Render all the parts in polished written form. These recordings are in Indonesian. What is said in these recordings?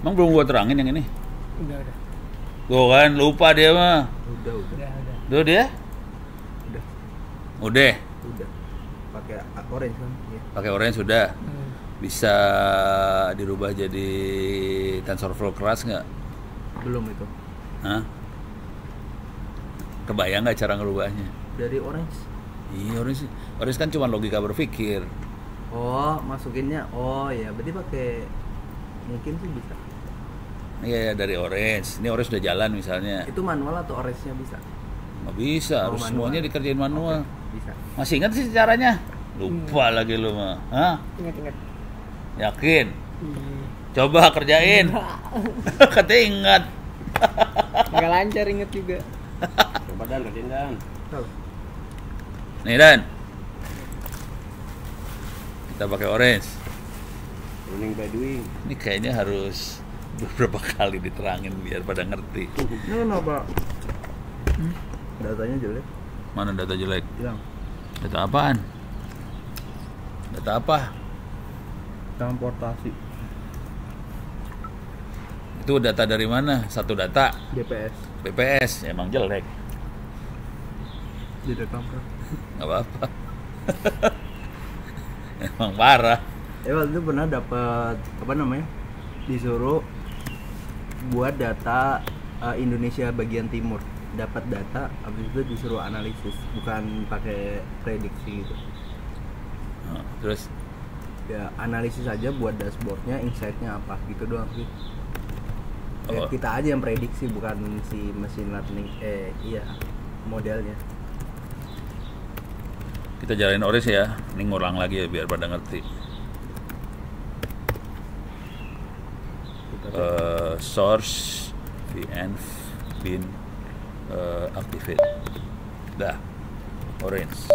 Emang belum gua terangin yang ini? Udah. Gua kan lupa dia mah. Udah. Tuh dia? Udah. Pakai orange kan? Iya. Pakai orange sudah. Bisa dirubah jadi TensorFlow keras nggak? Belum itu. Hah? Kebayang nggak cara ngerubahnya? Dari orange. Iya, orange kan cuma logika berpikir. Oh, masukinnya. Oh ya, berarti pakai mungkin sih bisa. Iya, dari orange. Ini orange udah jalan misalnya. Itu manual atau orange-nya bisa? Nggak bisa, harus manual. semuanya dikerjain manual. Oke, bisa. Masih ingat sih caranya? Lupa lagi lu mah. Hah? Ingat. Yakin? Coba kerjain. Katanya ingat. Nggak lancar inget juga. Coba Dan, kerjain Dan. Nih Dan. Kita pakai orange. Running by doing. Ini kayaknya harus beberapa kali diterangin biar pada ngerti. Ini kenapa? Datanya jelek. Mana data jelek? Hilang. Data apaan? Data apa? Transportasi. Itu data dari mana? Satu data DPS. BPS, emang jelek. Direkam kan? Nggak apa-apa. Emang parah. Waktu itu pernah dapat apa namanya? Disuruh buat data Indonesia bagian timur. Dapat data, habis itu disuruh analisis, bukan pakai prediksi gitu. Nah, terus Ya analisis aja buat dashboardnya, insight-nya apa gitu doang sih. Oh. Kita aja yang prediksi, bukan si mesin learning. Modelnya. kita jalanin orange ya. Ini ngulang lagi ya biar pada ngerti. Source vn bin activate. Dah. Orange.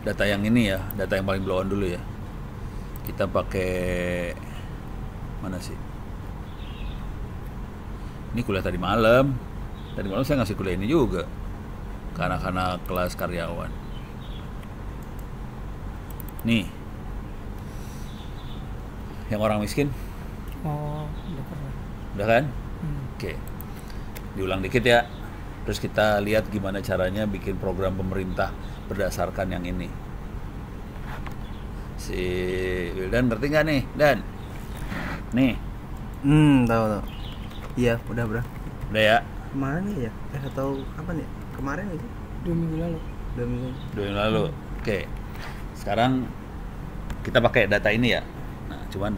Data yang ini ya, data yang paling blow on dulu ya. Kita pakai mana sih? Ini kuliah tadi malam. Tadi malam saya ngasih kuliah ini juga ke anak-anak kelas karyawan. Nih, yang orang miskin, Oh, udah pernah. udah kan? Oke, diulang dikit ya. Terus kita lihat gimana caranya bikin program pemerintah berdasarkan yang ini. Si Wildan ngerti nggak nih, Dan? Nih, Tahu. Iya, udah bro. udah ya. Kemarin ya? Atau kapan ya? Kemarin itu? 2 minggu lalu. 2 minggu. 2 minggu lalu. Oke. Sekarang kita pakai data ini ya. Nah, cuman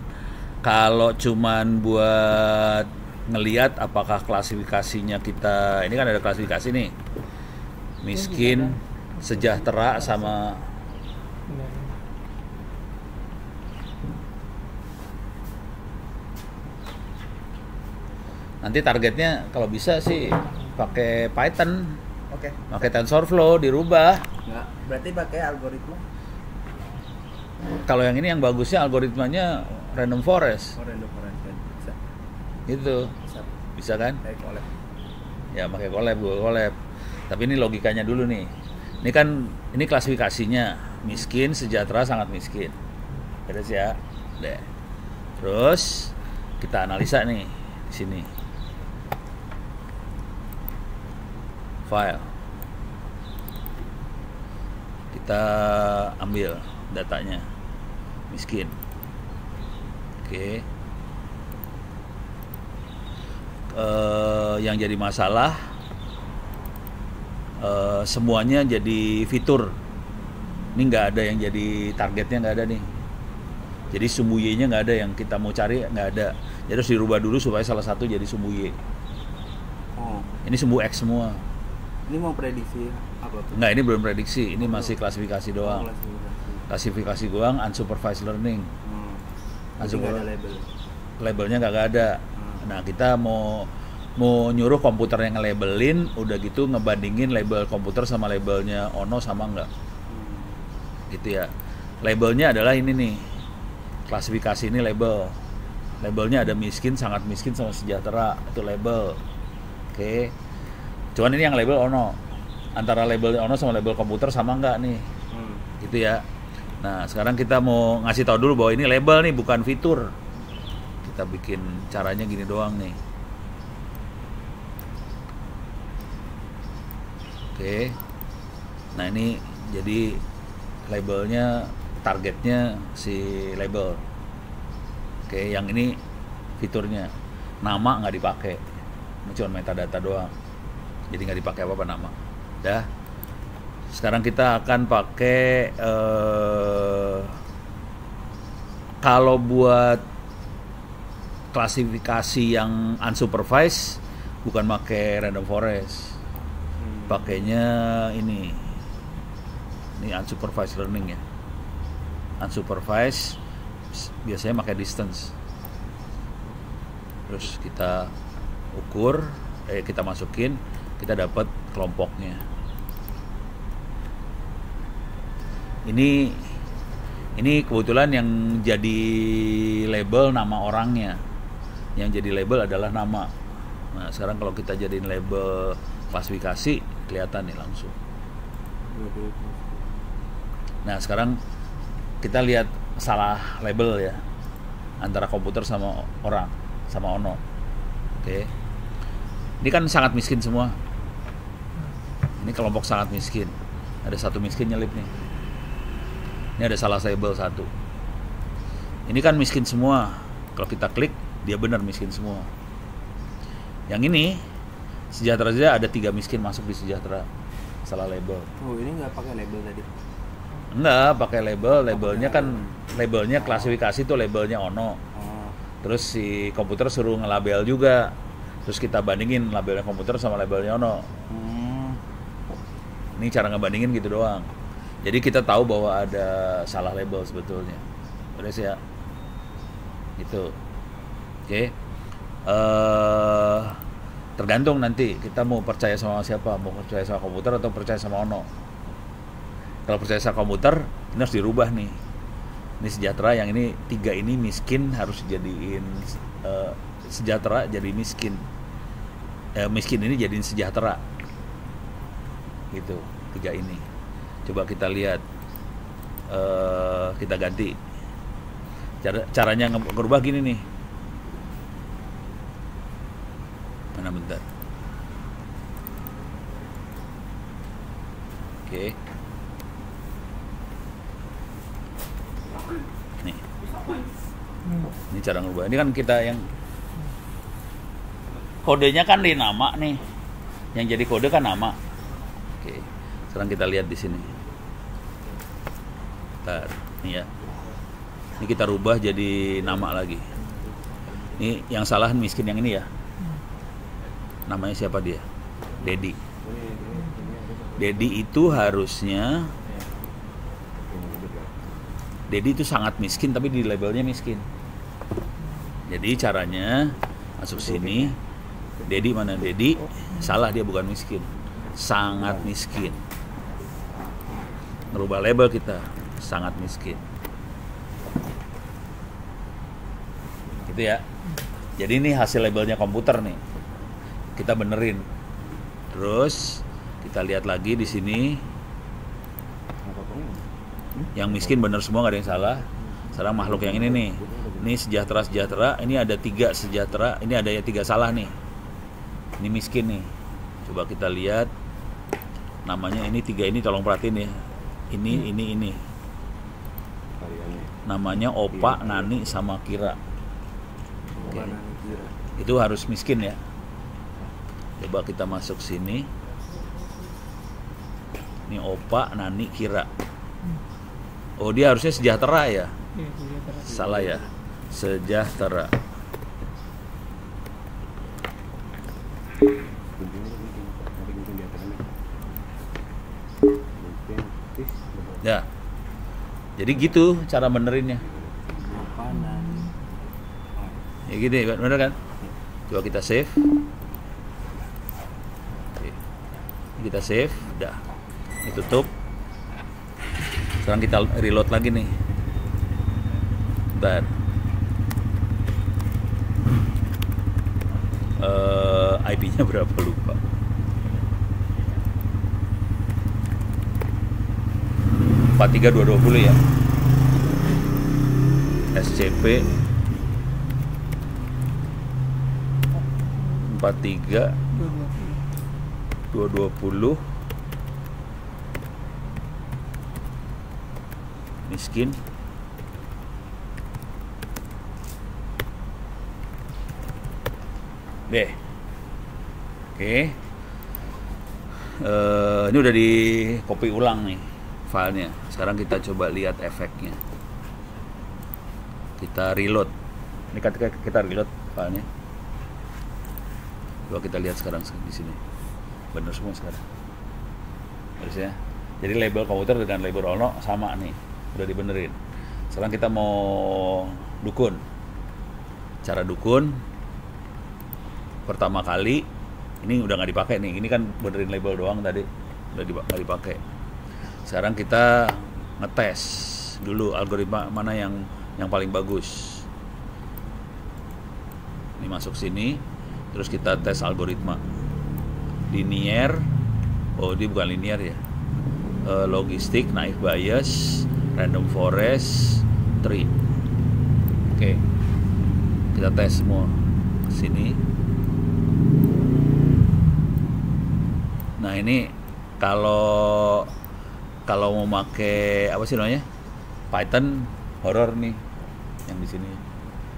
kalau cuman buat ngelihat apakah klasifikasinya kita, ini kan ada klasifikasi nih. Miskin, sejahtera sama Benar. nanti targetnya kalau bisa sih pakai Python, Oke. pakai TensorFlow dirubah. Enggak, berarti pakai algoritma. Kalau yang ini yang bagusnya algoritmanya random forest. Random forest kan bisa. Gitu. Bisa. Bisa kan? Kayak collab. Ya pakai collab, Google Collab. Tapi ini logikanya dulu nih. Ini kan ini klasifikasinya miskin, sejahtera, sangat miskin. Beres ya. Deh. Terus kita analisa nih di sini. File. Kita ambil datanya. Miskin. Oke. Yang jadi masalah semuanya jadi fitur. Ini nggak ada yang jadi targetnya, nggak ada nih. Jadi sumbu Y-nya nggak ada, yang kita mau cari nggak ada. Jadi harus dirubah dulu supaya salah satu jadi sumbu Y. Oh, Ini sumbu X semua. ini mau prediksi apa tuh? Nggak, ini belum prediksi. Ini masih klasifikasi doang. Klasifikasi doang, unsupervised learning. Jadi nggak ada label. Labelnya nggak ada. Nah, kita mau nyuruh komputer yang nge-labelin, udah gitu ngebandingin label komputer sama labelnya Ono sama enggak. Gitu ya. Labelnya adalah ini nih. Klasifikasi ini label. Labelnya ada miskin, sangat miskin sama sejahtera, itu label. Oke. Cuman ini yang label Ono. Antara label Ono sama label komputer sama enggak nih. Gitu ya. Nah, sekarang kita mau ngasih tahu dulu bahwa ini label nih, bukan fitur. Kita bikin caranya gini doang nih. Oke. Nah, ini jadi labelnya, targetnya si label. Oke, yang ini fiturnya. Nama nggak dipakai. Ini cuma metadata doang. Jadi nggak dipakai apa-apa nama. Dah. Sekarang kita akan pakai kalau buat klasifikasi yang unsupervised bukan pakai random forest. Pakainya ini unsupervised learning ya. Unsupervised biasanya pakai distance. Terus kita ukur, kita masukin, kita dapat kelompoknya. Ini kebetulan yang jadi label nama orangnya. Yang jadi label adalah nama. Nah, sekarang kalau kita jadiin label klasifikasi, kelihatan nih langsung. Nah, sekarang kita lihat salah label ya, antara komputer sama orang, sama Ono. Oke. Ini kan sangat miskin semua. Ini kelompok sangat miskin. Ada satu miskin nyelip nih. Ini ada salah label satu. Ini kan miskin semua. Kalau kita klik, dia benar miskin semua. Yang ini sejahtera saja ada 3 miskin masuk di sejahtera. Salah label. Oh, ini nggak pakai label tadi. Enggak, pakai label. Labelnya kan labelnya klasifikasi tuh labelnya Ono. Terus si komputer suruh ngelabel juga. Terus kita bandingin labelnya komputer sama labelnya Ono. Ini cara ngebandingin gitu doang. Jadi kita tahu bahwa ada salah label sebetulnya. Udah sih ya. Gitu. Oke. Tergantung nanti kita mau percaya sama siapa, mau percaya sama komputer atau percaya sama Ono. Kalau percaya sama komputer, ini harus dirubah nih. Ini sejahtera, yang ini 3 ini miskin, harus jadiin sejahtera jadi miskin. Miskin ini jadiin sejahtera. Gitu, 3 ini. Coba kita lihat, kita ganti. Caranya ngerubah gini nih. Mana bentar. Oke. Nih. Ini cara ngerubah. Ini kan kita yang kodenya kan di nama nih. Yang jadi kode kan nama. Oke. Sekarang kita lihat di sini. Bentar, nih ya. Ini kita rubah jadi nama lagi. Ini yang salah miskin yang ini ya. Namanya siapa dia? Dedi. Dedi itu harusnya, Dedi itu sangat miskin tapi di labelnya miskin. Jadi caranya masuk sini. Dedi mana? Dedi salah, dia bukan miskin, sangat miskin. Merubah label kita, sangat miskin. Gitu ya. Jadi ini hasil labelnya komputer nih. Kita benerin. Terus kita lihat lagi di sini. Yang miskin bener semua, nggak ada yang salah. Sekarang makhluk yang ini nih. Ini sejahtera. Ini ada 3 sejahtera. Ini ada 3 salah nih. Ini miskin nih. Coba kita lihat. Namanya ini 3 ini, tolong perhatiin ya. Ini. Namanya Opa, Nani, sama Kira. Oke. Itu harus miskin ya. Coba kita masuk sini. Ini Opa, Nani, Kira. Oh, dia harusnya sejahtera ya? Iya, sejahtera. Salah ya. Sejahtera. Ya. Jadi gitu cara benerinnya. Ya gitu ya, bener kan? Coba kita save. Oke. Kita save, udah. Ini tutup. Sekarang kita reload lagi nih. Bentar. IP-nya berapa lupa. (43.220) ya. SCP 43 220 miskin. Deh. Oke. Ini udah di copy ulang nih filenya. Sekarang kita coba lihat efeknya. Kita reload. Ini ketika kita reload filenya. Coba kita lihat sekarang di sini. Bener semua sekarang. Harusnya. Jadi label komputer dengan label Ono sama nih. Udah dibenerin. Sekarang kita mau dukun. Cara dukun pertama kali ini udah nggak dipakai nih. Ini kan benerin label doang tadi. Udah nggak dipakai. Sekarang kita ngetes dulu algoritma mana yang paling bagus. Ini masuk sini. Terus kita tes algoritma linear. Oh, ini bukan linear ya. Logistik, naive bias, random forest, tree. Oke. Kita tes semua sini. Nah, ini kalau mau pakai apa sih namanya? Python horror nih yang di sini.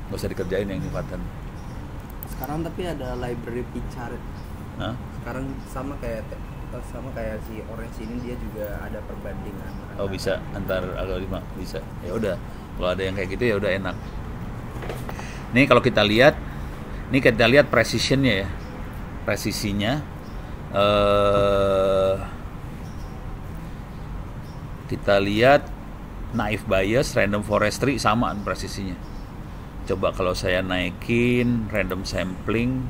Nggak usah dikerjain yang di Python. Sekarang tapi ada library Picard. Hah? Sekarang sama kayak si Orange ini, dia juga ada perbandingan. Oh, bisa antar algoritma bisa. Ya udah, kalau ada yang kayak gitu ya udah enak. Nih kalau kita lihat, precisionnya ya, presisinya. Kita lihat naive bias, random forestry sama presisinya. Coba kalau saya naikin random sampling,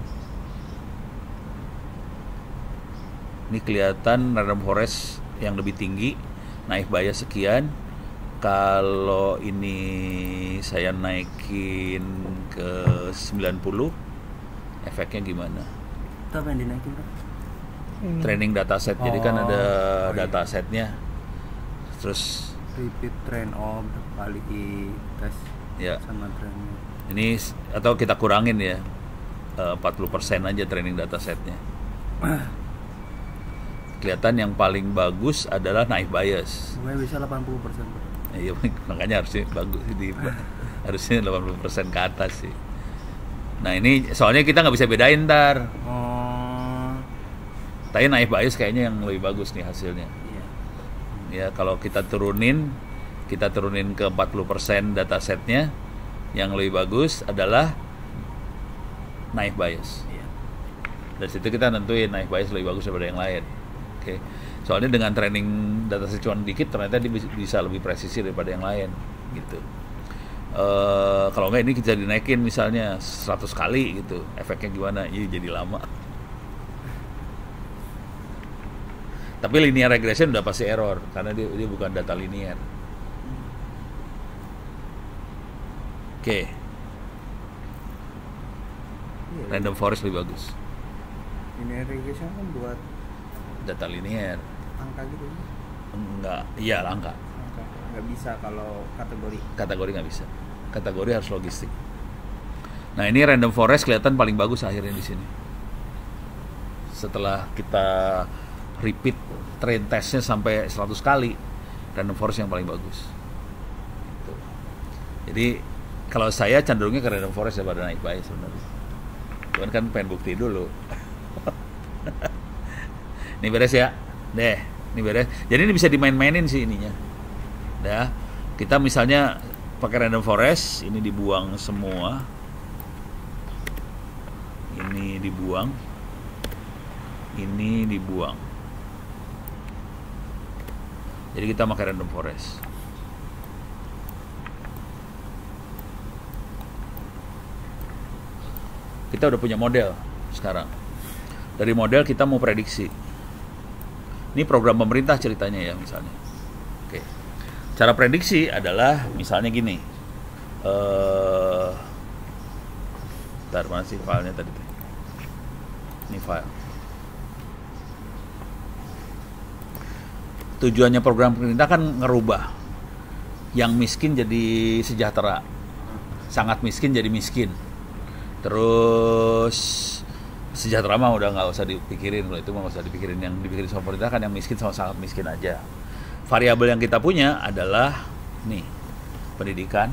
ini kelihatan random forest yang lebih tinggi, naive bias sekian. Kalau ini saya naikin ke 90, efeknya gimana? Itu apa yang dinaikin, Pak? Training dataset. Jadi kan ada iya. datasetnya. Terus Repeat train kali tes ya. sama trainnya. Ini atau kita kurangin ya, 40% aja training datasetnya. Kelihatan yang paling bagus adalah naive bias. Gue bisa 80%. Iya, makanya harusnya bagus harusnya 80% ke atas sih. Nah, ini soalnya kita nggak bisa bedain ntar. Tapi naive bias kayaknya yang lebih bagus nih hasilnya. Iya. Ya, kalau kita turunin ke 40% datasetnya, yang lebih bagus adalah naive bias. Iya. Dari situ kita nentuin naive bias lebih bagus daripada yang lain. Oke. Soalnya dengan training dataset cuma dikit, ternyata dia bisa lebih presisi daripada yang lain gitu. Kalau enggak ini kita dinaikin misalnya 100 kali gitu, efeknya gimana? Iya, jadi lama. Tapi linear regression udah pasti error karena dia bukan data linear. Oke. Random forest lebih bagus. Linear regression kan buat Data linear. angka gitu. Enggak, iya angka. Angka. Nggak bisa kalau kategori. Kategori nggak bisa. Kategori harus logistik. Nah, ini random forest kelihatan paling bagus akhirnya di sini. Setelah kita repeat train testnya sampai 100 kali, random forest yang paling bagus. Gitu. Jadi kalau saya cenderungnya ke random forest daripada naive bias sebenarnya. Cuman kan pengen bukti dulu. Ini beres ya, deh, ini beres. Jadi ini bisa dimain-mainin sih ininya. Dah, kita misalnya pakai random forest, ini dibuang semua, ini dibuang, ini dibuang. Jadi kita pakai random forest. Kita udah punya model sekarang. Dari model kita mau prediksi. Ini program pemerintah ceritanya ya misalnya. Oke. Cara prediksi adalah misalnya gini. Bentar, mana sih filenya tadi? Ini file. Tujuannya program pemerintah kan ngerubah yang miskin jadi sejahtera. sangat miskin jadi miskin. Terus sejahtera mah udah nggak usah dipikirin, kalau itu mah nggak usah dipikirin. Yang dipikirin sama pemerintah kan yang miskin sama sangat miskin aja. Variabel yang kita punya adalah nih, pendidikan,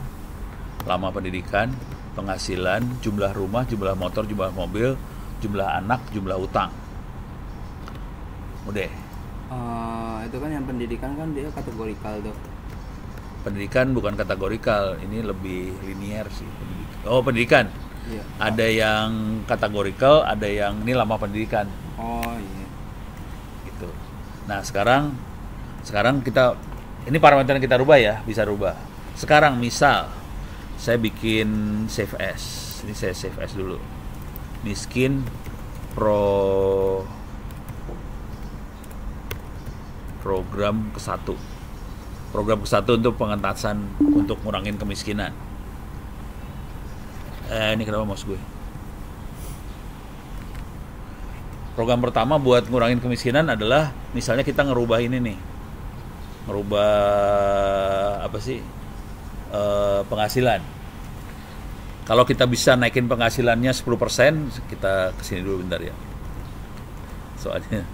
lama pendidikan, penghasilan, jumlah rumah, jumlah motor, jumlah mobil, jumlah anak, jumlah utang. Udah. Itu kan yang pendidikan kan dia kategorikal tuh. Pendidikan bukan kategorikal, ini lebih linear sih. Oh, pendidikan. Iya. Ada yang kategorikal, ada yang ini lama pendidikan. Oh iya. Gitu. Nah, sekarang kita ini parameter yang kita rubah ya, bisa rubah. Sekarang misal saya bikin save as. Ini saya save as dulu. Miskin program ke-1. Program ke-1 untuk pengentasan untuk ngurangin kemiskinan. Ini kenapa mouse gue? Program pertama buat ngurangin kemiskinan adalah misalnya kita ngerubah ini nih. Ngerubah apa sih? Penghasilan. Kalau kita bisa naikin penghasilannya 10%, kita kesini dulu bentar ya. Soalnya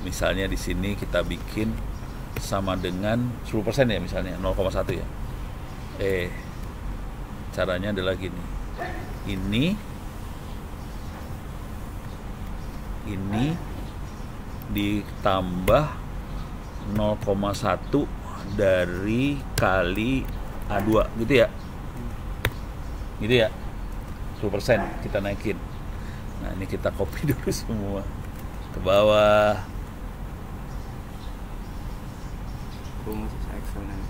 misalnya di sini kita bikin sama dengan 10% ya, misalnya 0,1 ya. Caranya adalah gini. Ini ditambah 0,1 dari kali A2 gitu ya. Gitu ya. 10% kita naikin. Nah, ini kita copy dulu semua ke bawah. Rumus Excel nih.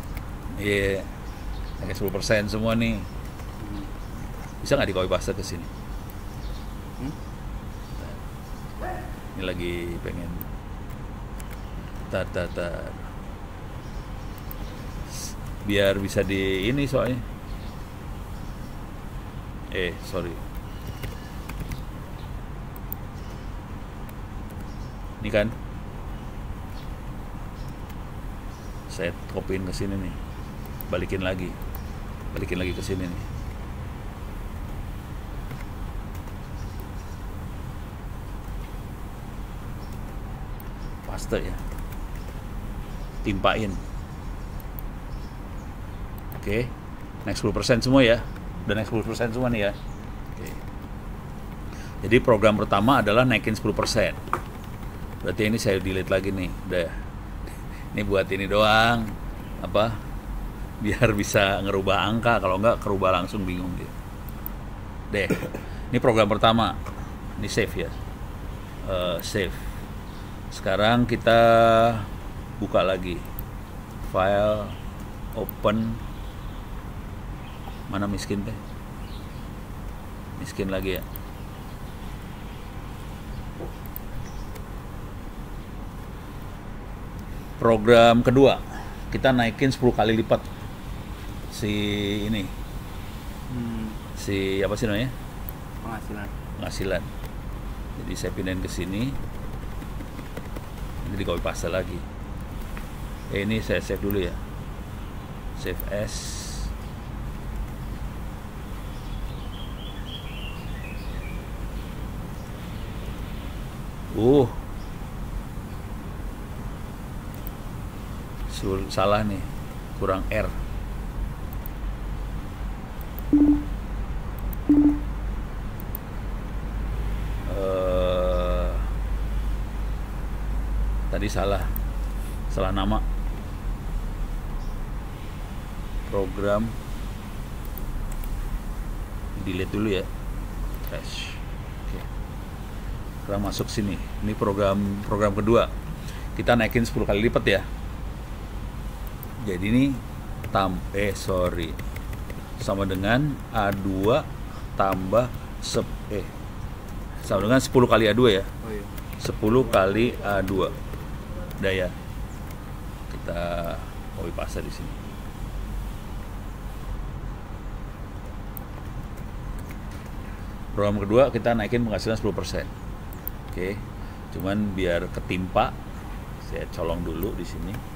Iya. Pakai 10% semua nih. Bisa nggak di copy paste ke sini? Ini lagi pengen biar bisa di ini soalnya. Sorry. Ini kan saya copyin ke sini nih. Balikin lagi ke sini nih. Paste ya. Timpain. Oke. Naik 10% semua ya. Udah naik 10% semua nih ya. Oke. Jadi program pertama adalah naikin 10%. Berarti ini saya delete lagi nih. Udah. Ini buat ini doang. Apa? Biar bisa ngerubah angka, kalau enggak kerubah langsung bingung dia. Deh. Ini program pertama. Ini save ya. Save. Sekarang kita buka lagi. File, open. Mana miskin teh? Miskin lagi ya. Program kedua, kita naikin 10 kali lipat si ini. Si apa sih namanya? Penghasilan. Jadi saya pindahin ke sini. Ini di copy paste lagi. Ini saya save dulu ya. Save as. Salah nih, kurang R. Tadi salah nama. Program delete dulu ya. Trash. Oke. Sekarang masuk sini. Ini program kedua. Kita naikin 10 kali lipat ya. Jadi ini sama dengan A2 tambah sama dengan 10 kali A2 ya. Oh iya. 10 kali A2. Udah ya. Kita copy paste di sini. Program kedua kita naikin penghasilan 10%. Oke. Cuman biar ketimpa saya colong dulu di sini.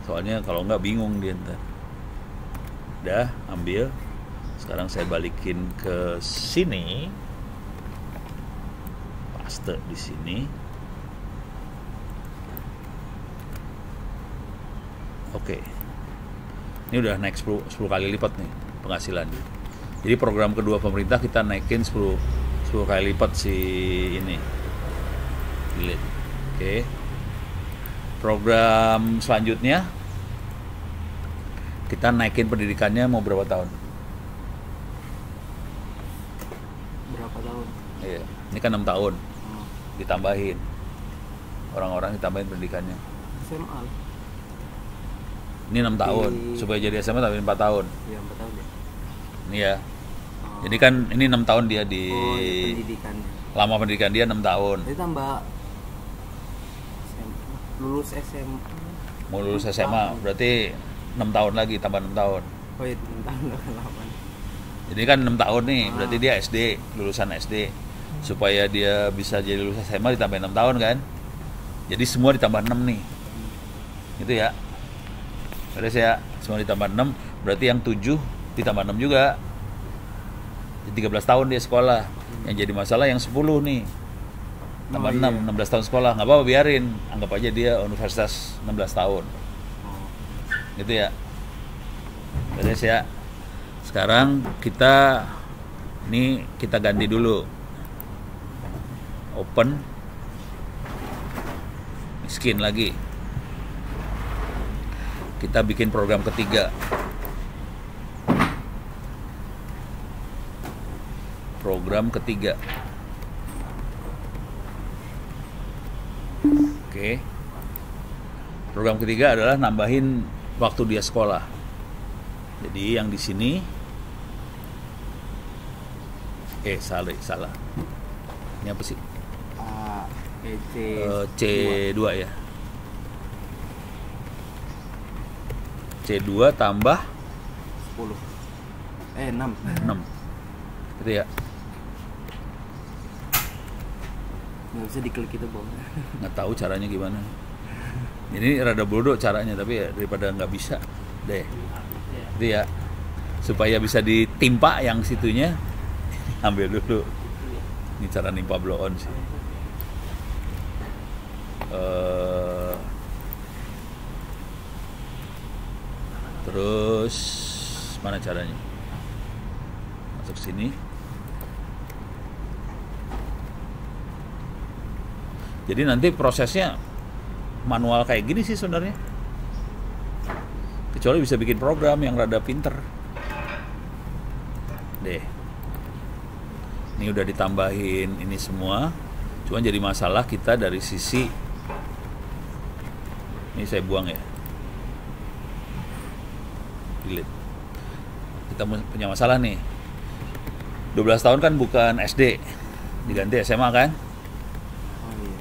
Soalnya kalau nggak bingung dia ntar. Udah, ambil. Sekarang saya balikin ke sini. Paste di sini. Oke. Ini udah naik 10 kali lipat nih penghasilan. Jadi program kedua pemerintah kita naikin 10 kali lipat si ini. Delete. Oke. Program selanjutnya kita naikin pendidikannya mau berapa tahun? Berapa tahun? Iya. Ini kan 6 tahun. Oh, Ditambahin. Orang-orang ditambahin pendidikannya. SMA. Ini 6 tahun. Supaya jadi SMA tapi 4 tahun. Iya, 4 tahun ya. Ini ya. Oh. Jadi kan ini 6 tahun dia di Oh, ya, pendidikannya. lama pendidikan dia 6 tahun. Jadi tambah lulus SMA. Mau lulus SMA berarti 6 tahun lagi tambah 6 tahun. Oh iya, 6 tahun 8. Jadi kan 6 tahun nih, berarti dia SD, lulusan SD. Supaya dia bisa jadi lulus SMA ditambah 6 tahun kan. Jadi semua ditambah 6 nih. Gitu ya. Beres ya, semua ditambah 6, berarti yang 7 ditambah 6 juga. Jadi 13 tahun dia sekolah. Yang jadi masalah yang 10 nih. Tambah 6, 16 tahun sekolah. Nggak apa-apa, biarin. Anggap aja dia universitas 16 tahun. Gitu ya. Beres ya. Sekarang kita ganti dulu. Open. Miskin lagi. Kita bikin program ketiga. Program ketiga. Oke. Program ketiga adalah nambahin waktu dia sekolah. Jadi yang di sini salah. Ini apa sih? C2 ya. C2 tambah 10. 6. 6. Gitu ya. Nggak bisa diklik itu, Bang. Nggak tahu caranya gimana. Ini rada bodoh caranya, tapi ya daripada nggak bisa deh. Itu ya. Supaya bisa ditimpa yang situnya, ambil dulu. Ini cara nimpa blow on sih. Terus mana caranya? Masuk sini. Jadi nanti prosesnya manual kayak gini sih sebenarnya. Kecuali bisa bikin program yang rada pinter. Deh. Ini udah ditambahin ini semua. Cuman jadi masalah kita dari sisi ini saya buang ya. Delete. Kita punya masalah nih. 12 tahun kan bukan SD. Diganti SMA kan? Oh iya.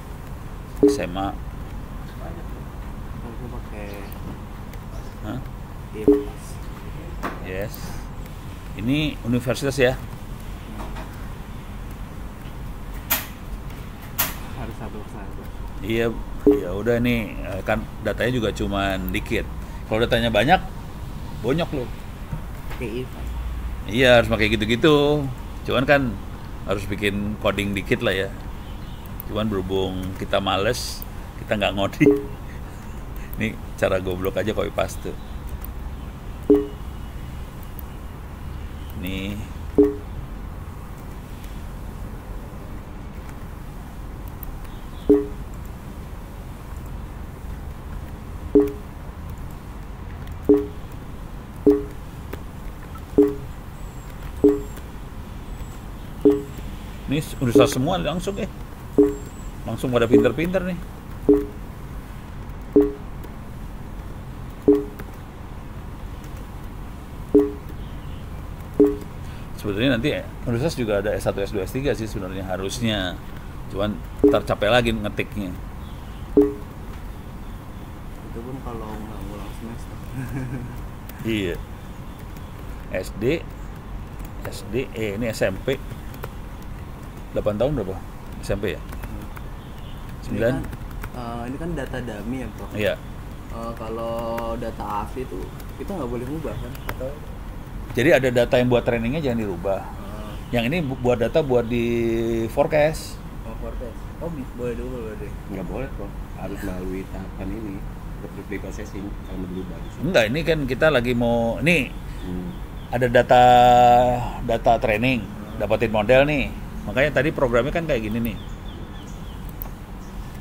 SMA. Aku pakai Hah? IPS. Yes. Ini universitas ya. Harus satu persatu. Iya, ya udah nih kan datanya juga cuman dikit. Kalau datanya banyak, bonyok loh. Pakai IPS. Iya harus pakai gitu-gitu. Cuman kan harus bikin coding dikit lah ya. Cuman berhubung kita males, kita nggak ngoding. Ini cara goblok aja copy paste. Nih. Ini universitas semua langsung langsung pada pinter-pinter nih. Sebetulnya nanti universitas juga ada S1, S2, S3 sih sebenarnya harusnya. Cuman ntar capek lagi ngetiknya. Itu pun kalau nggak ngulang semester. Iya. Ini SMP. 8 tahun berapa? SMP ya? 9? Ini kan data dummy ya, Bro. Iya. Kalau data asli itu kita nggak boleh ngubah kan? Atau Jadi ada data yang buat trainingnya jangan dirubah. Yang ini buat data buat di forecast. Oh, forecast. Oh, boleh dulu deh. Nggak boleh kok, harus melalui tahapan ini untuk pre-processing kalau mau dirubah di sini. Enggak, ini kan kita lagi mau nih ada data training, dapetin model nih. Makanya tadi programnya kan kayak gini nih.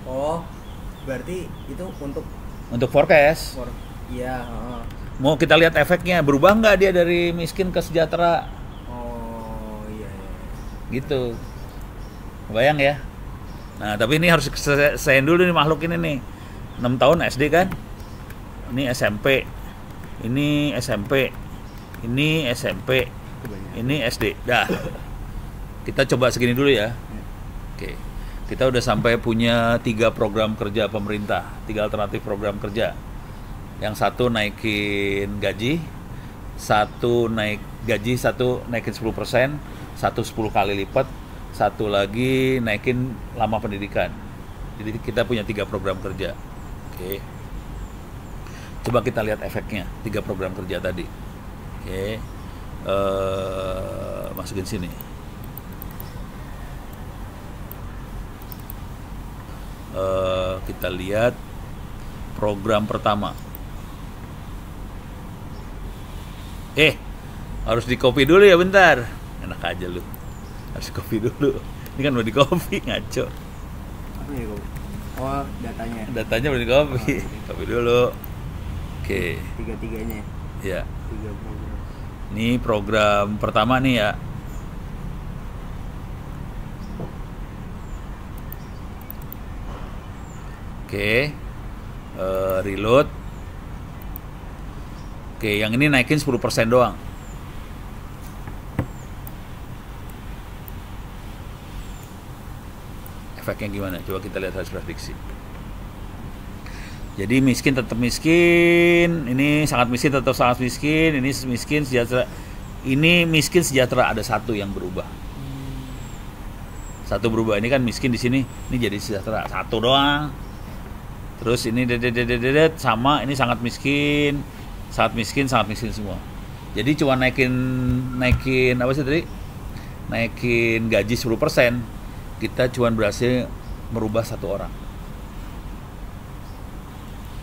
Oh, berarti itu Untuk forecast. iya, Mau kita lihat efeknya, berubah nggak dia dari miskin ke sejahtera? Oh, iya. Gitu. Bayang ya? Nah, tapi ini harus selesaiin dulu nih makhluk ini nih. 6 tahun SD kan? Ini SMP. Ini SMP. Ini SMP. Ini SD. Dah. Kita coba segini dulu ya. Oke. Kita udah sampai punya 3 program kerja pemerintah, 3 alternatif program kerja. Yang satu naikin gaji, satu naikin 10%, satu 10 kali lipat, satu lagi naikin lama pendidikan. Jadi kita punya 3 program kerja. Oke. Coba kita lihat efeknya 3 program kerja tadi. Oke. Masukin sini. Kita lihat program pertama. Harus di copy dulu ya bentar. Enak aja lu. Harus copy dulu. Ini kan udah di copy, ngaco. Apa ya, Bang? Oh, datanya. Datanya udah di copy. Copy dulu. Oke. Tiga-tiganya. Ya. 3 program. Ini program pertama nih ya. Oke. Reload. Oke, yang ini naikin 10% doang. Efeknya gimana? Coba kita lihat hasil prediksi. Jadi miskin tetap miskin, ini sangat miskin tetap sangat miskin, ini miskin sejahtera. Ini miskin sejahtera ada satu yang berubah. Satu berubah, ini kan miskin di sini, ini jadi sejahtera satu doang. Terus ini sama, ini sangat miskin semua. Jadi cuma naikin apa sih tadi? Naikin gaji 10%, kita cuma berhasil merubah satu orang.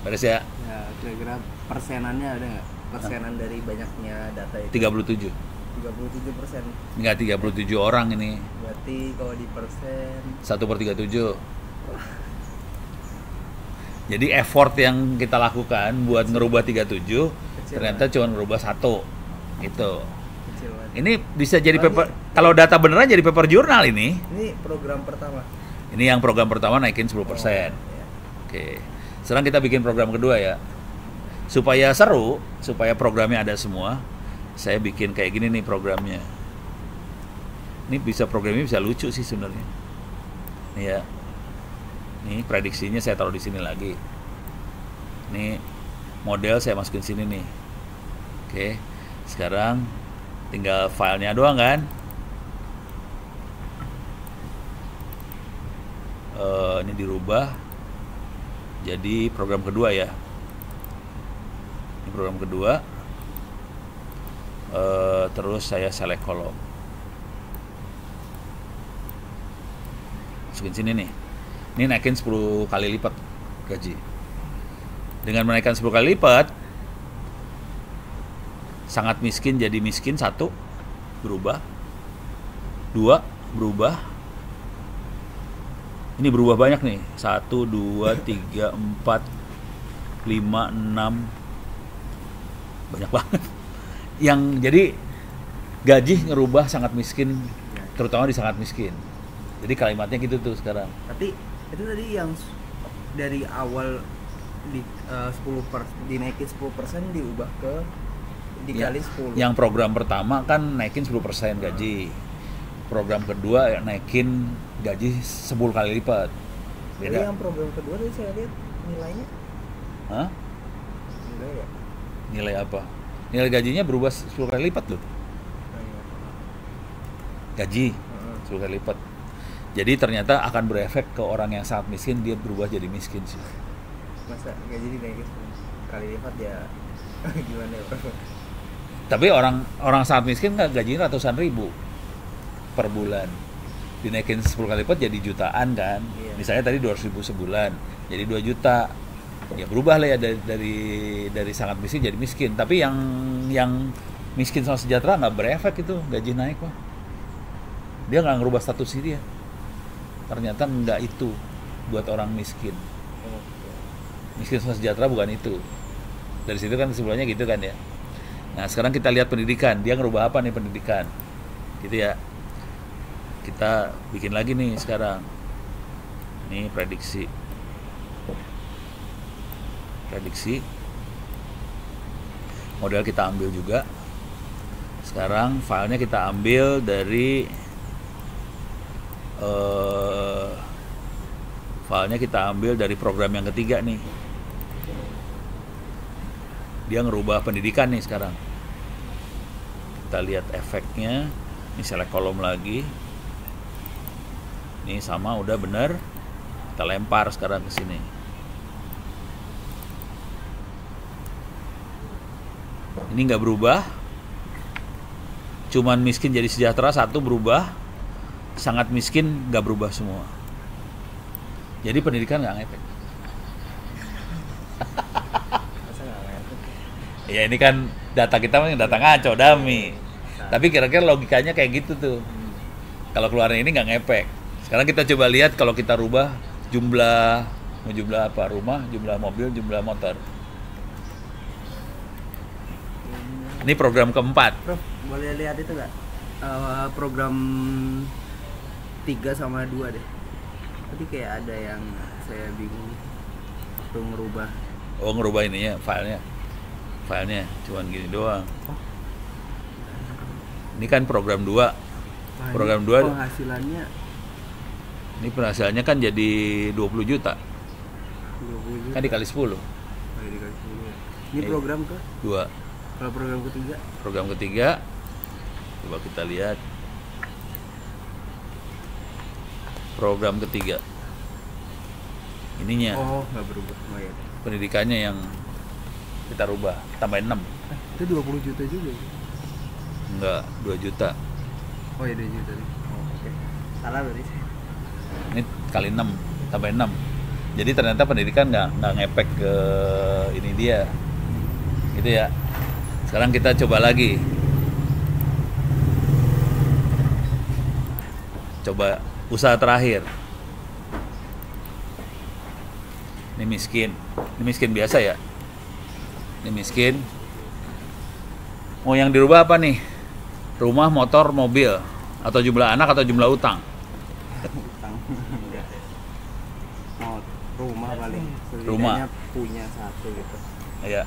Beres ya? Ya, kira-kira persenannya ada nggak? Persenan dari banyaknya data itu? 37. 37%. Enggak 37 orang ini. Berarti kalau di persen 1/37. Jadi effort yang kita lakukan buat ngerubah 37 ternyata cuma ngerubah 1. Gitu. kecil banget. Ini bisa jadi Oh, paper, kalau data beneran jadi paper jurnal ini. Ini program pertama. Ini yang program pertama naikin 10%. Ya. Oke. Sekarang kita bikin program kedua ya. Supaya seru, supaya programnya ada semua, saya bikin kayak gini nih programnya. Ini programnya bisa lucu sih sebenarnya. Nih ya. Nih prediksinya saya taruh di sini lagi. Nih model saya masukin sini nih. Oke. Sekarang tinggal filenya doang kan. Ini dirubah jadi program kedua ya. Ini program kedua. Terus saya select kolom. Masukin sini nih. Ini naikin 10 kali lipat gaji. Dengan menaikkan 10 kali lipat, sangat miskin jadi miskin 1 berubah, 2 berubah. Ini berubah banyak nih. 1, 2, 3, 4, 5, 6. Banyak banget. Yang jadi gaji ngerubah sangat miskin, terutama di sangat miskin. Jadi kalimatnya gitu tuh sekarang. Tapi itu tadi yang dari awal di dinaikin 10% diubah ke dikali 10. Yang program pertama kan naikin 10% gaji. Program kedua ya naikin gaji 10 kali lipat. Jadi Beda. yang program kedua tadi saya lihat nilainya Hah? enggak ya? Nilai apa? Nilai gajinya berubah 10 kali lipat loh. Gaji 10 kali lipat. Jadi ternyata akan berefek ke orang yang sangat miskin, dia berubah jadi miskin sih. Masa gaji dinaikin 10 kali lipat ya gimana ya? Tapi orang sangat miskin nggak gajinya ratusan ribu per bulan. Dinaikin 10 kali lipat jadi jutaan kan. Iya. Misalnya tadi 200.000 sebulan, jadi 2 juta. Ya berubah lah ya dari sangat miskin jadi miskin. Tapi yang miskin sama sejahtera nggak berefek itu gaji naik mah. Dia nggak ngerubah status dia. Ternyata nggak itu buat orang miskin. Miskin sama sejahtera bukan itu. Dari situ kan kesimpulannya gitu kan ya. Nah sekarang kita lihat pendidikan, dia ngerubah apa nih pendidikan, gitu ya. Kita bikin lagi nih sekarang. Ini prediksi. Model kita ambil juga. Sekarang filenya kita ambil dari program yang ketiga nih. Dia ngerubah pendidikan nih sekarang. Kita lihat efeknya. Ini select kolom lagi. Ini sama udah bener. Kita lempar sekarang ke sini. Ini nggak berubah. Cuman miskin jadi sejahtera satu berubah. Sangat miskin nggak berubah semua. Jadi pendidikan nggak ngefek. Ya ini kan data kita memang data ngaco, dummy. Tapi kira-kira logikanya kayak gitu tuh. Kalau keluarnya ini nggak ngepek. Sekarang kita coba lihat kalau kita rubah jumlah apa? Rumah, jumlah mobil, jumlah motor. Ini program keempat. Prof, boleh lihat itu nggak? Program 3 sama 2 deh. Tadi kayak ada yang saya bingung waktu ngerubah. Oh ngerubah ininya, filenya cuman gini doang. Ini kan program 2. Program 2 penghasilannya ini penghasilannya kan jadi 20 juta. 20 juta. Kan dikali 10. Oh, ya, dikali 10 ya. Ini Iya. program ke? 2. Kalau program ketiga? Program ketiga coba kita lihat. Program ketiga. Ininya. Oh, nggak berubah. Oh, ya. Pendidikannya yang kita rubah, tambahin 6. Itu 20 juta juga ya? Enggak, 2 juta. Oh ya 2 juta nih. Oh, oke. Salah berarti saya. Ini kali 6, tambahin 6. Jadi ternyata pendidikan nggak ngepek ke ini dia. Gitu ya. Sekarang kita coba lagi. Coba usaha terakhir. Ini miskin biasa ya. Ini miskin. Oh yang dirubah apa nih? Rumah, motor, mobil, atau jumlah anak atau jumlah utang? Utang. Enggak. Oh, rumah paling. Rumah. Setidaknya punya satu gitu. Ya,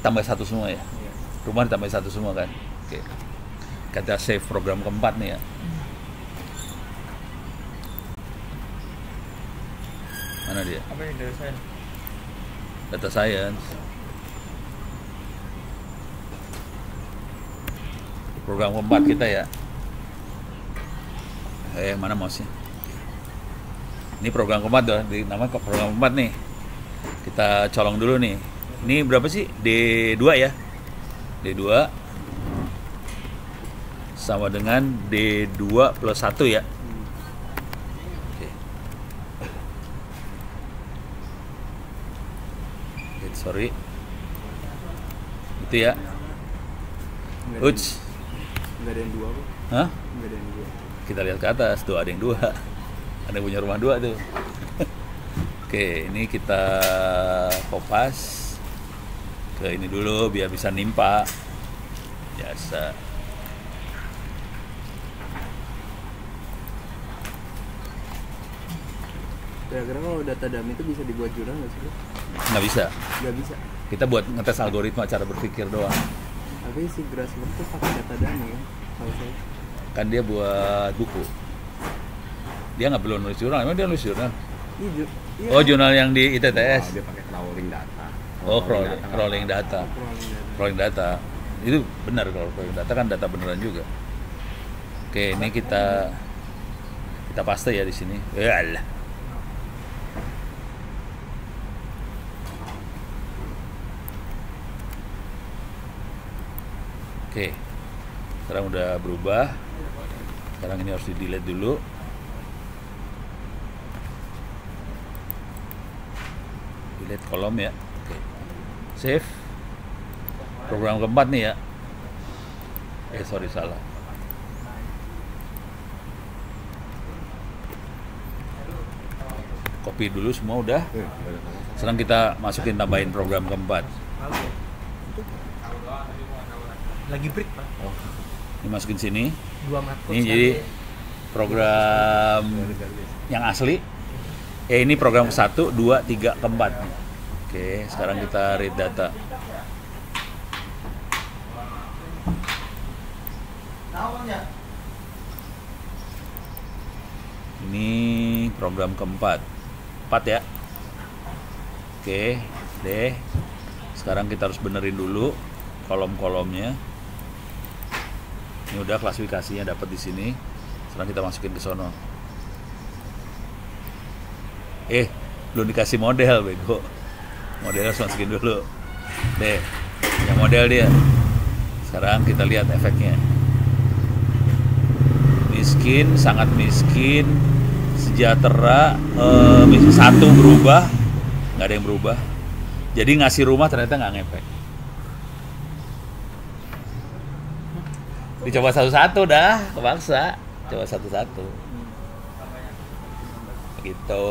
tambah 1 semua ya. Iya. Rumah ditambah 1 semua kan. Oke. Kita save program keempat nih ya. Mana dia? Apa yang dari saya? Data science. Program keempat kita ya. Mana mouse-nya? Ini program keempat doh, namanya program keempat nih. Kita colong dulu nih. Ini berapa sih? D2 ya. D2 sama dengan D2 plus 1 ya. Oke. Sorry. Itu ya. Uts. Enggak ada yang 2 kok. Hah? Enggak ada yang 2. Kita lihat ke atas tuh ada yang 2. Ada yang punya rumah 2 tuh. Oke, ini kita kopas ke ini dulu biar bisa nimpa. Biasa. Kira-kira kalau data dummy itu bisa dibuat jurnal nggak sih? Nggak bisa. Nggak bisa. Kita buat ngetes algoritma cara berpikir doang. Tapi si Grassman tuh pakai data dummy kan? Kalau saya. Kan dia buat buku. Dia nggak perlu nulis jurnal. Emang dia nulis jurnal? Iya. Oh, jurnal yang di ITTS. Dia pakai crawling data. Oh, crawling data. Crawling data. Itu benar kalau crawling data kan data beneran juga. Oke, ini kita paste ya di sini. Yalah. Oke, sekarang udah berubah. Sekarang ini harus di delete dulu. Delete kolom ya. Oke, save. Program keempat nih ya. Sorry salah. Copy dulu semua udah. Sekarang kita masukin tambahin program keempat. Lagi break Pak. Ini masukin sini. 2 makro. Ini jadi program yang asli. Ini program ke-1, 2, 3, ke-4. Oke, sekarang kita read data. Ini program keempat. 4 ya. Oke, deh. Sekarang kita harus benerin dulu kolom-kolomnya. Ini udah klasifikasinya dapat di sini. Sekarang kita masukin ke sono. Belum dikasih model, bego. Modelnya harus masukin dulu. Deh, yang model dia. Sekarang kita lihat efeknya. Miskin, sangat miskin, sejahtera, satu berubah, nggak ada yang berubah. Jadi ngasih rumah ternyata nggak ngefek. Dicoba satu-satu dah, kebangsa. Coba satu-satu. Gitu.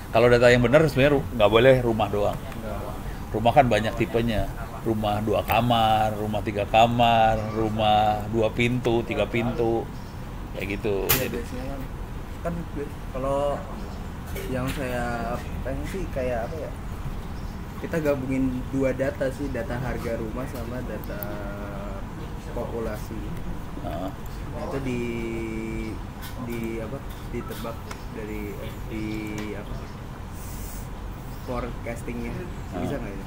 Kalau data yang benar sebenarnya nggak boleh rumah doang. Rumah kan banyak tipenya. Rumah 2 kamar, rumah 3 kamar, rumah 2 pintu, 3 pintu, kayak gitu. Ya, Jadi biasanya kan kalau yang saya pengen sih kayak apa ya? Kita gabungin 2 data sih, data harga rumah sama data populasi. nah, Itu di apa? Ditebak dari di apa? Forecastingnya bisa nggak ya?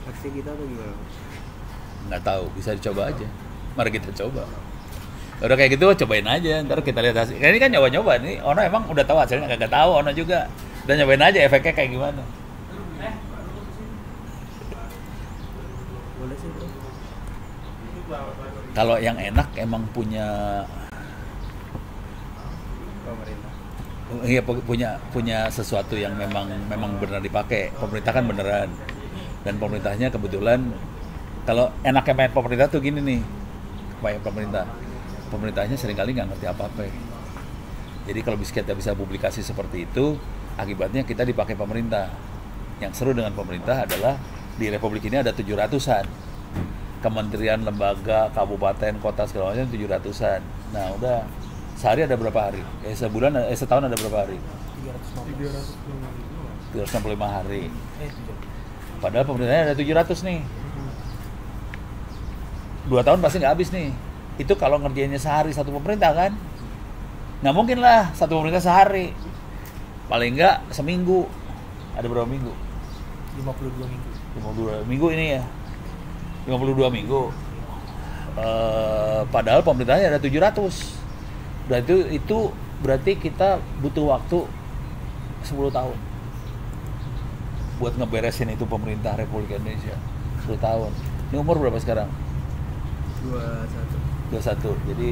Aksi kita atau gimana? nggak tahu, bisa dicoba aja. Mari kita coba. Udah kayak gitu cobain aja, ntar kita lihat hasil. Ini kan nyoba-nyoba nih. Ono emang udah tahu hasilnya, nggak tahu Ono juga. Udah nyobain aja efeknya kayak gimana. Boleh sih bro. Kalau yang enak emang punya Pemerintah. iya punya sesuatu yang memang benar dipakai. Pemerintah kan beneran. Dan pemerintahnya kebetulan kalau enaknya main pemerintah tuh gini nih. Main pemerintahnya seringkali nggak ngerti apa-apa. Jadi kalau kita bisa publikasi seperti itu, akibatnya kita dipakai pemerintah. Yang seru dengan pemerintah adalah di Republik ini ada 700-an. Kementerian, lembaga, kabupaten, kota segala macam 700-an. Nah, udah sehari ada berapa hari? Setahun ada berapa hari? 365 hari. Padahal pemerintahnya ada 700 nih. 2 tahun pasti nggak habis nih. Itu kalau ngerjainnya sehari satu pemerintah kan? Nggak mungkin lah satu pemerintah sehari. Paling nggak seminggu. Ada berapa minggu? 52 minggu. 52 minggu ini ya. 52 minggu. Padahal pemerintahnya ada 700. Berarti itu berarti kita butuh waktu 10 tahun buat ngeberesin itu pemerintah Republik Indonesia. 10 tahun. Ini umur berapa sekarang? 21. 21. Jadi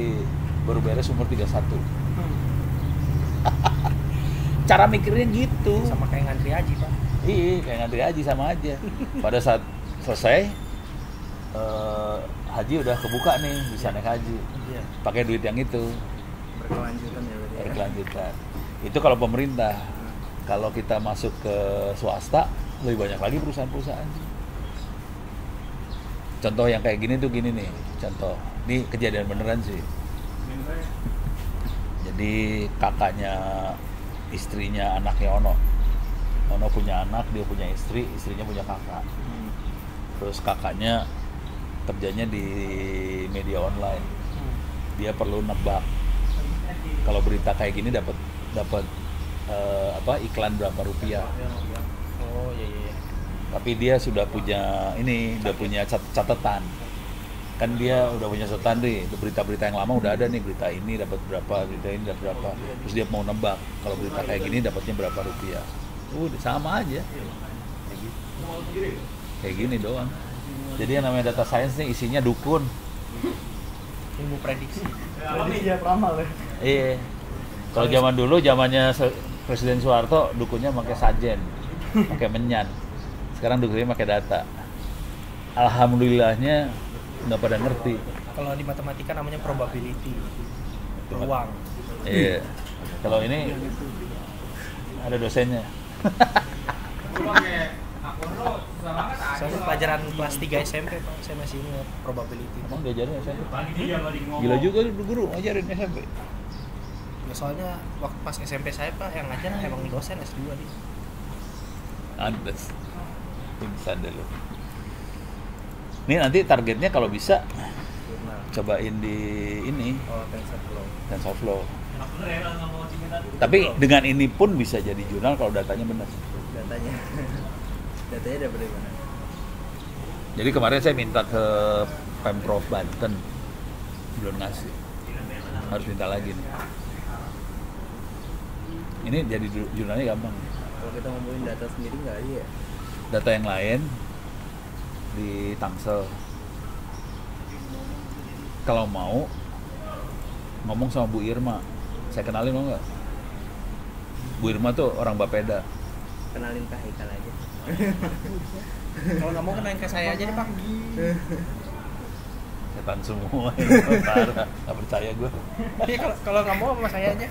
baru beres umur 31. Cara mikirnya gitu. Sama kayak ngantri haji Pak. Iya, kayak ngantri haji sama aja. Pada saat selesai haji udah kebuka nih, bisa naik haji. Iya. Pakai duit yang itu. Berkelanjutan ya berarti. Berkelanjutan. Itu kalau pemerintah. Kalau kita masuk ke swasta, lebih banyak lagi perusahaan-perusahaan. Contoh yang kayak gini tuh gini nih. Contoh, ini kejadian beneran sih. Jadi kakaknya, istrinya, anaknya Ono punya anak, dia punya istri, istrinya punya kakak. Terus kakaknya kerjanya di media online. Dia perlu nebak. Kalau berita kayak gini dapat iklan berapa rupiah. Oh iya. Tapi dia sudah punya catatan. Kan dia udah punya catatan nih, berita-berita yang lama udah ada nih, berita ini dapat berapa, berita ini dapat berapa. Terus dia mau nebak kalau berita kayak gini dapatnya berapa rupiah. Udah sama aja. Kayak gini doang. Jadi yang namanya data science nih isinya dukun. Ilmu prediksi. Iya, peramal ya. Iya. Kalau zaman dulu, zamannya Presiden Soeharto, dukunnya pakai sajen, pakai menyan. Sekarang dukunnya pakai data. Alhamdulillahnya nggak pada ngerti. Kalau di matematika namanya probability. Peluang. Iya. Kalau ini ada dosennya. Soalnya pelajaran kelas 3 SMP Pak, saya masih ingat probability. Emang diajarin SMP? Gila juga lu guru ngajarin SMP. Ya, soalnya waktu pas SMP saya Pak yang ngajar emang dosen S2 nih. Andes. Pingsan deh lu. Ini nanti targetnya kalau bisa cobain di ini Oh, TensorFlow. TensorFlow. Tapi dengan ini pun bisa jadi jurnal kalau datanya benar. Datanya. Datanya dapat dari mana? Jadi kemarin saya minta ke Pemprov Banten, belum ngasih. Harus minta lagi nih. Ini jadi jurnalnya gampang. Kalau kita ngomongin data sendiri nggak ada ya? Data yang lain di Tangsel. Kalau mau ngomong sama Bu Irma, saya kenalin mau nggak? Bu Irma tuh orang Bapeda. Kenalin Kak Haikal aja. Kalau nggak mau kenalin ke saya aja deh Pak. Setan semua, parah. Nggak percaya gue. Iya kalau nggak mau sama saya aja.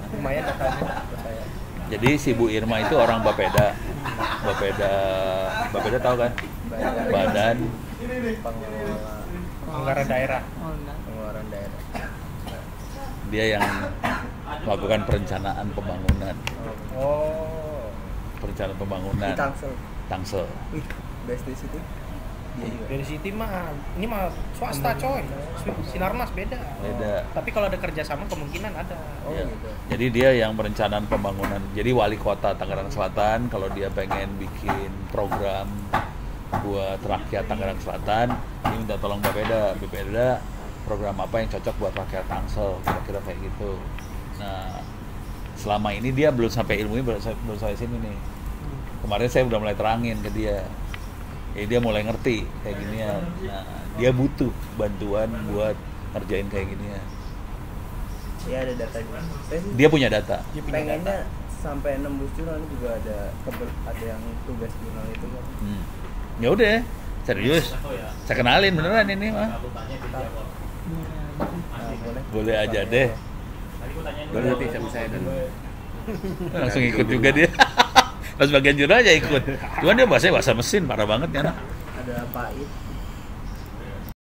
Lumayan datanya ke saya. Jadi si Bu Irma itu orang Bapeda. Bapeda tahu kan? Badan Pengelola Anggaran daerah. pengeluaran daerah. dia yang melakukan perencanaan pembangunan. Oh. Perencanaan pembangunan. Di Tangsel. Tangsel. Wih, best di situ. Iya juga. Dari situ mah ini mah swasta coy. Sinarmas beda. Beda. Tapi kalau ada kerjasama kemungkinan ada. Oh Ya. gitu. Jadi dia yang perencanaan pembangunan. Jadi wali kota Tangerang Selatan kalau dia pengen bikin program buat rakyat Tangerang Selatan, dia minta tolong Bapeda. Bapeda program apa yang cocok buat rakyat Tangsel, kira-kira kayak gitu. Nah, selama ini dia belum sampai ilmunya belum sampai sini nih. Kemarin saya udah mulai terangin ke dia. Jadi dia mulai ngerti kayak ginian. Nah, dia butuh bantuan buat ngerjain kayak ginian. Ya ada datanya. Saya sih Dia punya data. Dia punya data. pengennya sampai nembus jurnal juga ada yang tugas jurnal itu kan. Ya udah, serius. Saya kenalin beneran ini mah. Nah, boleh. Boleh aja deh. Baru nanti sama saya dan Langsung ikut juga dia. Pas bagian jurnal aja ikut. Cuman dia bahasa mesin parah banget kan. Ada Pait.